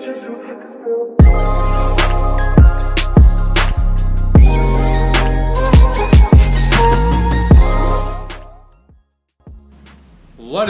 What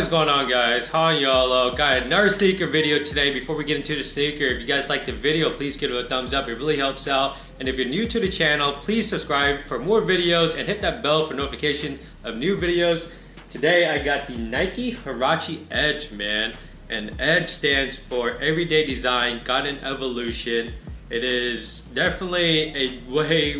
is going on, guys? Han Yolo. Got another sneaker video today. Before we get into the sneaker, if you guys like the video, please give it a thumbs up. It really helps out. And if you're new to the channel, please subscribe for more videos and hit that bell for notification of new videos. Today I got the Nike Huarache Edge, man. And Edge stands for Everyday Design, Got an Evolution. It is definitely a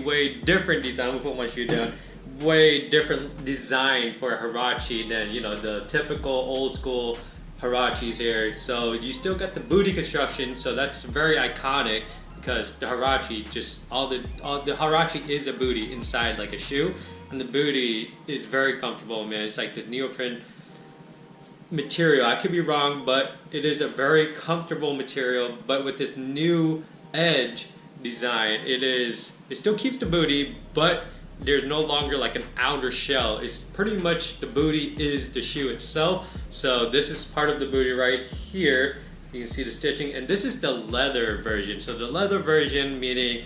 way different design. I'm gonna put my shoe down. Way different design for Huarache than, you know, the typical old school Huaraches here. So you still got the booty construction, so that's very iconic because the Huarache just all the Huarache is a booty inside like a shoe, and the booty is very comfortable, man. It's like this neoprene material. I could be wrong, but it is a very comfortable material. But with this new Edge design, it still keeps the booty, but there's no longer like an outer shell. It's pretty much the booty is the shoe itself. So this is part of the booty right here. You can see the stitching, and this is the leather version. So the leather version, meaning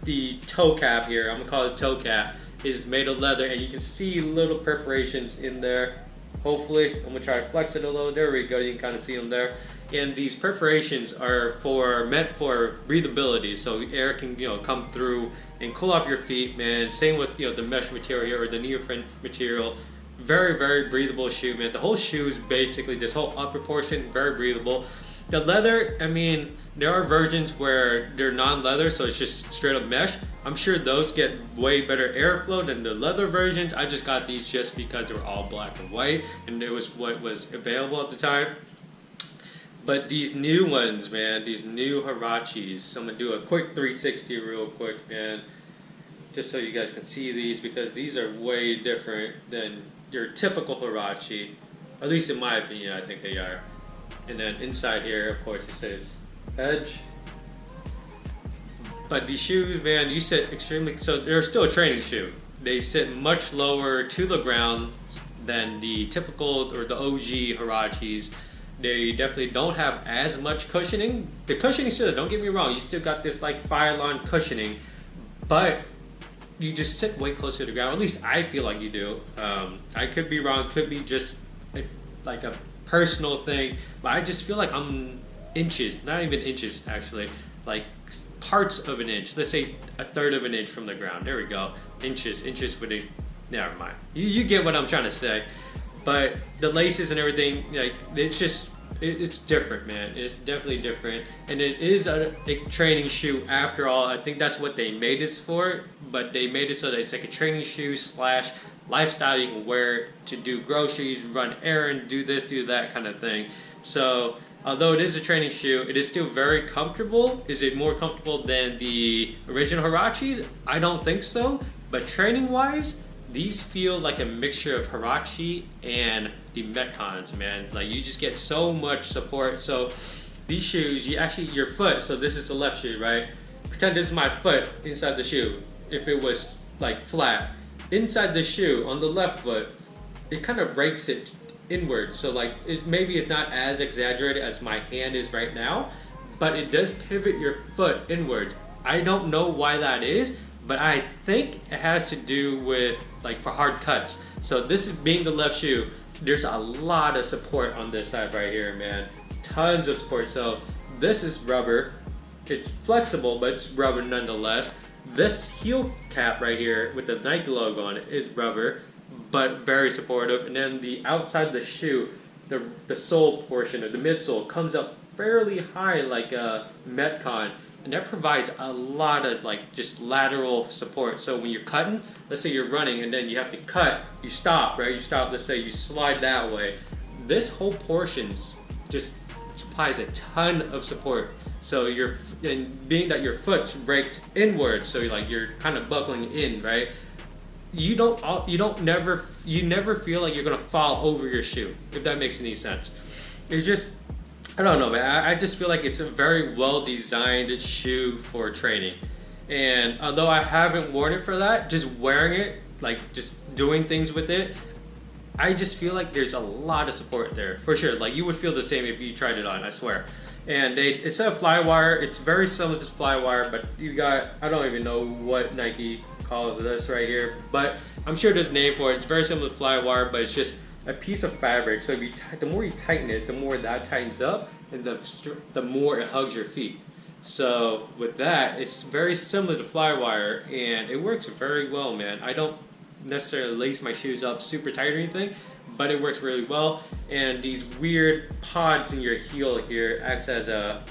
the toe cap here, I'm gonna call it toe cap, is made of leather, and you can see little perforations in there. Hopefully, I'm gonna try to flex it a little. There we go. You can kind of see them there. And these perforations are meant for breathability, so air can, you know, come through and cool off your feet, man. Same with, you know, the mesh material or the neoprene material. Very breathable shoe, man. The whole shoe is basically this whole upper portion, very breathable. The leather, I mean, there are versions where they're non-leather, so it's just straight up mesh. I'm sure those get way better airflow than the leather versions. I just got these just because they were all black and white, and it was what was available at the time. But these new ones, man, these new Huaraches, I'm gonna do a quick 360 real quick, man, just so you guys can see these, because these are way different than your typical Huarache, at least in my opinion. I think they are. And then inside here, of course, it says Edge. But these shoes, man, you sit extremely, so they're still a training shoe. They sit much lower to the ground than the typical or the OG Huaraches. They definitely don't have as much cushioning. The cushioning still, don't get me wrong, you still got this like Firelon cushioning, but you just sit way closer to the ground. At least I feel like you do. I could be wrong, could be just like a personal thing, but I just feel like I'm inches, not even inches actually, like parts of an inch. Let's say a third of an inch from the ground. There we go. Inches with a, never mind. You get what I'm trying to say. But the laces and everything, like, it's just, it's different, man. It's definitely different. And it is a training shoe after all. I think that's what they made this for. But they made it so that it's like a training shoe slash lifestyle. You can wear it to do groceries, run errands, do this, do that kind of thing. So although it is a training shoe, it is still very comfortable. Is it more comfortable than the original Huaraches? I don't think so. But training-wise, these feel like a mixture of Huarache and the Metcons, man. Like, you just get so much support. So these shoes, your foot, so this is the left shoe, right? Pretend this is my foot inside the shoe. If it was like flat, inside the shoe on the left foot, it kind of breaks it inward. So like, maybe it's not as exaggerated as my hand is right now, but it does pivot your foot inwards. I don't know why that is, but I think it has to do with, like, for hard cuts. So this is being the left shoe. There's a lot of support on this side right here, man. Tons of support. So this is rubber. It's flexible, but it's rubber nonetheless. This heel cap right here with the Nike logo on it is rubber, but very supportive. And then the outside of the shoe, the sole portion or the midsole comes up fairly high like a Metcon. And that provides a lot of, like, just lateral support. So when you're cutting, let's say you're running and then you have to cut, you stop, right? You stop, let's say you slide that way. This whole portion just supplies a ton of support. So and being that your foot's raked inward, so you're kind of buckling in, right? You never feel like you're gonna fall over your shoe, if that makes any sense. It's just, I don't know, man. I just feel like it's a very well-designed shoe for training. And although I haven't worn it for that, just wearing it, like just doing things with it, I just feel like there's a lot of support there, for sure. Like, you would feel the same if you tried it on, I swear. And it's a Flywire. It's very similar to Flywire, but you got, I don't even know what Nike calls this right here, but I'm sure there's a name for it. It's very similar to Flywire, but it's just a piece of fabric. So if you the more you tighten it, the more that tightens up, and the more it hugs your feet. So with that, it's very similar to Flywire, and it works very well, man. I don't necessarily lace my shoes up super tight or anything, but it works really well. And these weird pods in your heel here acts as a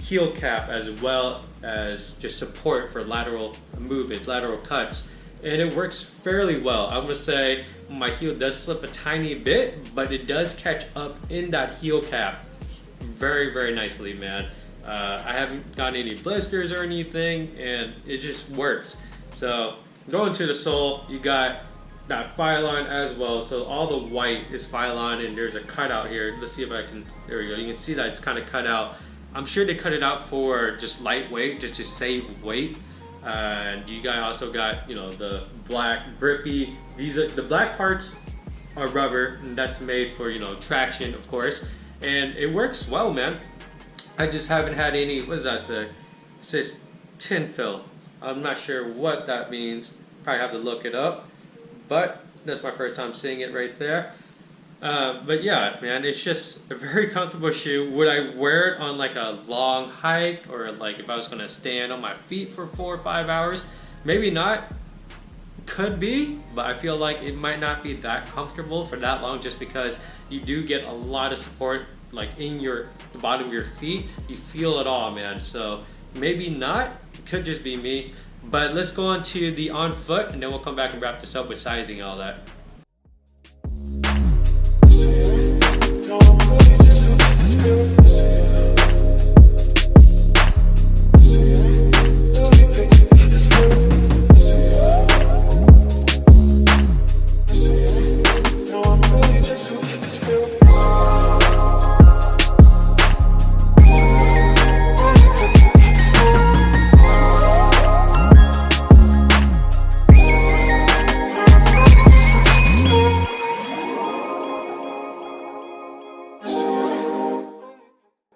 heel cap as well as just support for lateral movement, lateral cuts, and it works fairly well. I would say my heel does slip a tiny bit, but it does catch up in that heel cap very, very nicely, man. I haven't gotten any blisters or anything, and it just works. So going to the sole, you got that Phylon as well. So all the white is Phylon, and there's a cutout here. Let's see if I can, there we go. You can see that it's kind of cut out. I'm sure they cut it out for just lightweight, just to save weight. And you guys also got, you know, the black grippy. These are the black parts are rubber, and that's made for, you know, traction, of course. And it works well, man. I just haven't had any, what does that say? It says tin fill. I'm not sure what that means. Probably have to look it up. But that's my first time seeing it right there. But yeah, man, it's just a very comfortable shoe. Would I wear it on like a long hike, or like if I was going to stand on my feet for 4 or 5 hours? Maybe not. Could be, but I feel like it might not be that comfortable for that long, just because you do get a lot of support like in the bottom of your feet. You feel it all, man. So maybe not. It could just be me. But let's go on to the on foot, and then we'll come back and wrap this up with sizing and all that.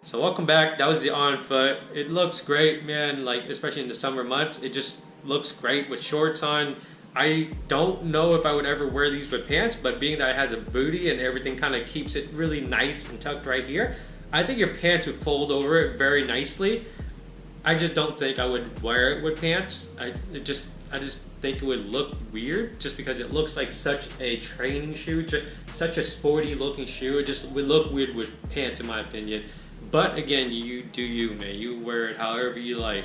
So welcome back. That was the on foot. It looks great, man, like especially in the summer months. It just looks great with shorts on. I don't know if I would ever wear these with pants, but being that it has a booty and everything kind of keeps it really nice and tucked right here, I think your pants would fold over it very nicely. I just don't think I would wear it with pants. I just think it would look weird, just because it looks like such a training shoe, such a sporty looking shoe. It just would look weird with pants, in my opinion. But again, you do you, man. You wear it however you like.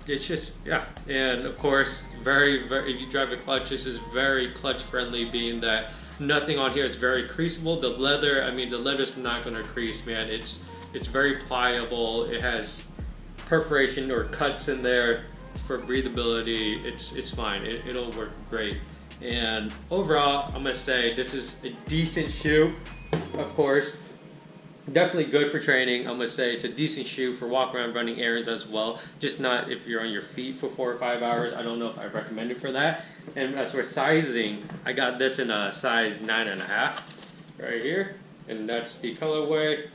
It's just, yeah. And of course, if you drive a clutch, this is very clutch friendly, being that nothing on here is very creasable. The leather, I mean, the leather's not going to crease, man. It's very pliable. It has perforation or cuts in there for breathability. It's fine. It'll work great. And overall, I'm going to say this is a decent shoe, of course. Definitely good for training. I'm going to say it's a decent shoe for walk around running errands as well. Just not if you're on your feet for 4 or 5 hours. I don't know if I recommend it for that. And as for sizing, I got this in a size 9.5 right here. And that's the colorway.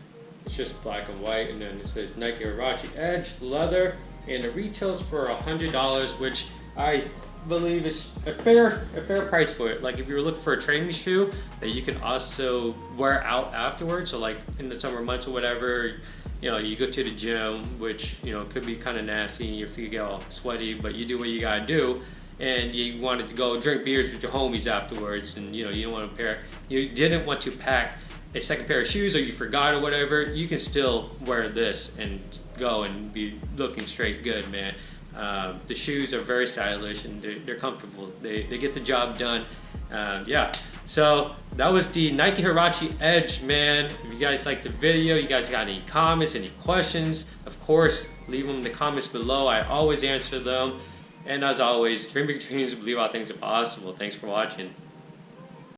It's just black and white. And then it says Nike Huarache Edge leather. And it retails for $100, which I believe is a fair price for it. Like if you're looking for a training shoe that you can also wear out afterwards, so like in the summer months or whatever, you know, you go to the gym, which, you know, could be kind of nasty and your feet get all sweaty, but you do what you gotta do, and you wanted to go drink beers with your homies afterwards, and you know, you didn't want to pack a second pair of shoes, or you forgot or whatever, you can still wear this and go and be looking straight good, man. The shoes are very stylish and they're comfortable. They get the job done. Yeah, so that was the Nike Huarache Edge, man. If you guys liked the video, you guys got any comments, any questions, of course, leave them in the comments below. I always answer them. And as always, dream big dreams, believe all things are possible. Thanks for watching.